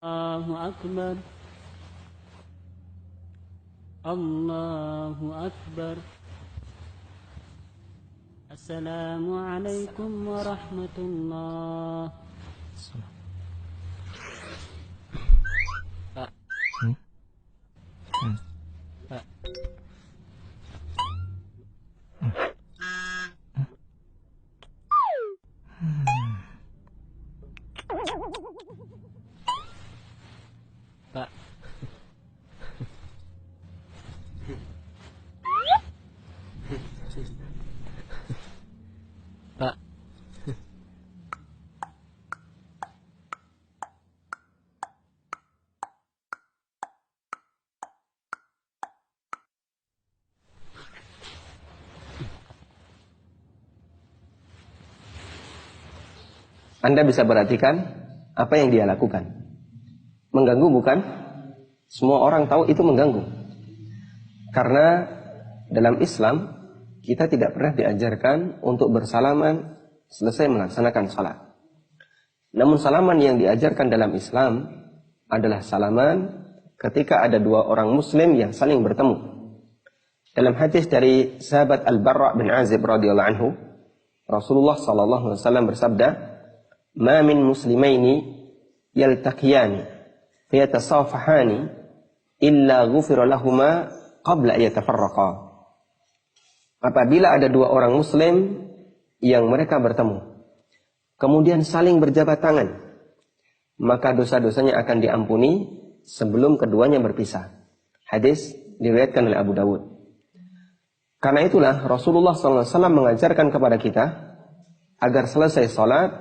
الله أكبر الله أكبر. السلام عليكم ورحمة الله. Pak. Pak. Anda bisa perhatikan apa yang dia lakukan. Mengganggu bukan? Semua orang tahu itu mengganggu. Karena dalam Islam kita tidak pernah diajarkan untuk bersalaman selesai melaksanakan salat. Namun salaman yang diajarkan dalam Islam adalah salaman ketika ada dua orang muslim yang saling bertemu. Dalam hadis dari sahabat Al-Barra bin Azib radhiyallahu anhu, Rasulullah sallallahu alaihi wasallam bersabda, "Ma min muslimaini yaltaqiyani fayatasafahani illa ghufira lahuma qabla an yatafarraqa." Apabila ada dua orang muslim yang mereka bertemu, kemudian saling berjabat tangan, maka dosa-dosanya akan diampuni sebelum keduanya berpisah. Hadis diriwayatkan oleh Abu Dawud. Karena itulah Rasulullah SAW mengajarkan kepada kita agar selesai salat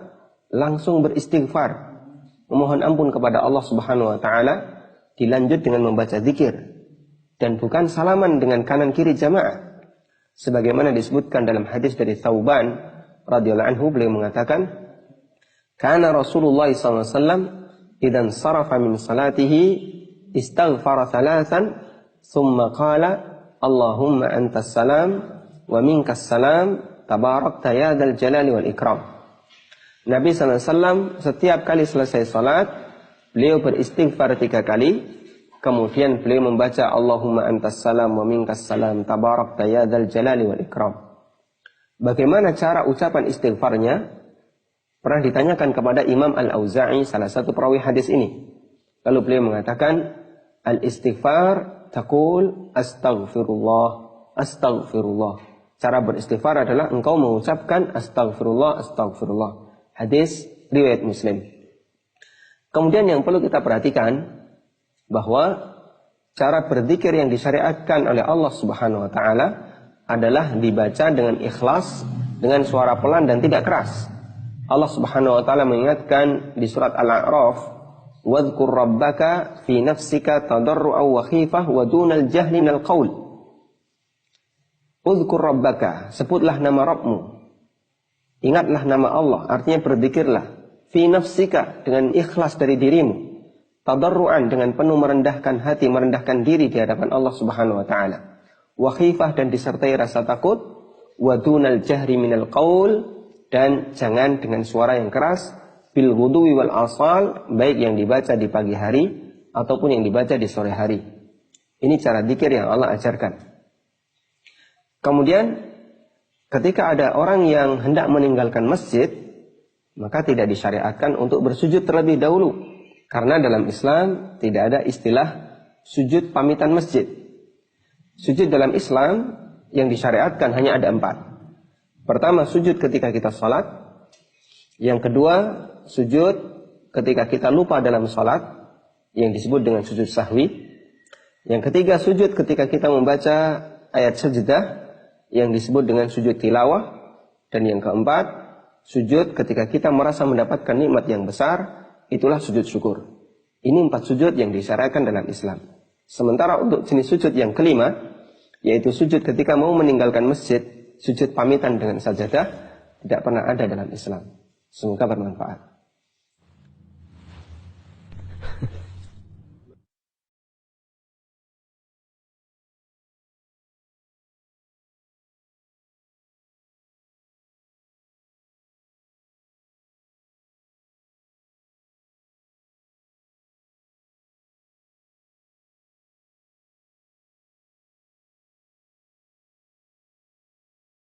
langsung beristighfar, memohon ampun kepada Allah Subhanahu wa taala, dilanjut dengan membaca zikir dan bukan salaman dengan kanan kiri jamaah. Sebagaimana disebutkan dalam hadis dari Thauban radhiyallahu anhu, beliau mengatakan, "Kana Rasulullah sallallahu alaihi wasallam idan sarafa min salatihi istaghfara thalathan thumma qala Allahumma antas salam wa minkas salam tabarakta ya dzal jalali wal ikram." Nabi sallallahu alaihi wasallam setiap kali selesai salat, beliau beristighfar 3 kali, kemudian beliau membaca Allahumma antas salam wa minkas salam tabarakta ya dzal jalali wal ikram. Bagaimana cara ucapan istighfarnya? Pernah ditanyakan kepada Imam Al-Auza'i, salah satu perawi hadis ini. Lalu beliau mengatakan, al-istighfar taqul astaghfirullah, astaghfirullah. Cara beristighfar adalah engkau mengucapkan astaghfirullah, astaghfirullah. Hadis riwayat Muslim. Kemudian yang perlu kita perhatikan bahwa cara berzikir yang disyariatkan oleh Allah Subhanahu wa taala adalah dibaca dengan ikhlas, dengan suara pelan dan tidak keras. Allah Subhanahu wa taala mengingatkan di surat Al-A'raf, "Wadhkur rabbaka fi nafsika tadarru'an wa khifah wa dunal jahli minal qaul." Udhkur rabbaka, sebutlah nama Rabbmu. Ingatlah nama Allah, artinya berzikirlah. Fi nafsika, dengan ikhlas dari dirimu. Tadarru'an, dengan penuh merendahkan hati, merendahkan diri di hadapan Allah Subhanahu wa taala. Wa khifah, dan disertai rasa takut. Wa dunal jahri minal qaul, dan jangan dengan suara yang keras. Bil ghuduwi wal asal, baik yang dibaca di pagi hari ataupun yang dibaca di sore hari. Ini cara zikir yang Allah ajarkan. Kemudian ketika ada orang yang hendak meninggalkan masjid, maka tidak disyariatkan untuk bersujud terlebih dahulu. Karena dalam Islam tidak ada istilah sujud pamitan masjid. Sujud dalam Islam yang disyariatkan hanya ada 4. Pertama, sujud ketika kita salat. Yang kedua, sujud ketika kita lupa dalam salat, yang disebut dengan sujud sahwi. Yang ketiga, sujud ketika kita membaca ayat sajdah, yang disebut dengan sujud tilawah. Dan yang keempat, sujud ketika kita merasa mendapatkan nikmat yang besar, itulah sujud syukur. Ini 4 sujud yang disyariatkan dalam Islam. Sementara untuk jenis sujud yang kelima, yaitu sujud ketika mau meninggalkan masjid, sujud pamitan dengan sajadah, tidak pernah ada dalam Islam. Semoga bermanfaat.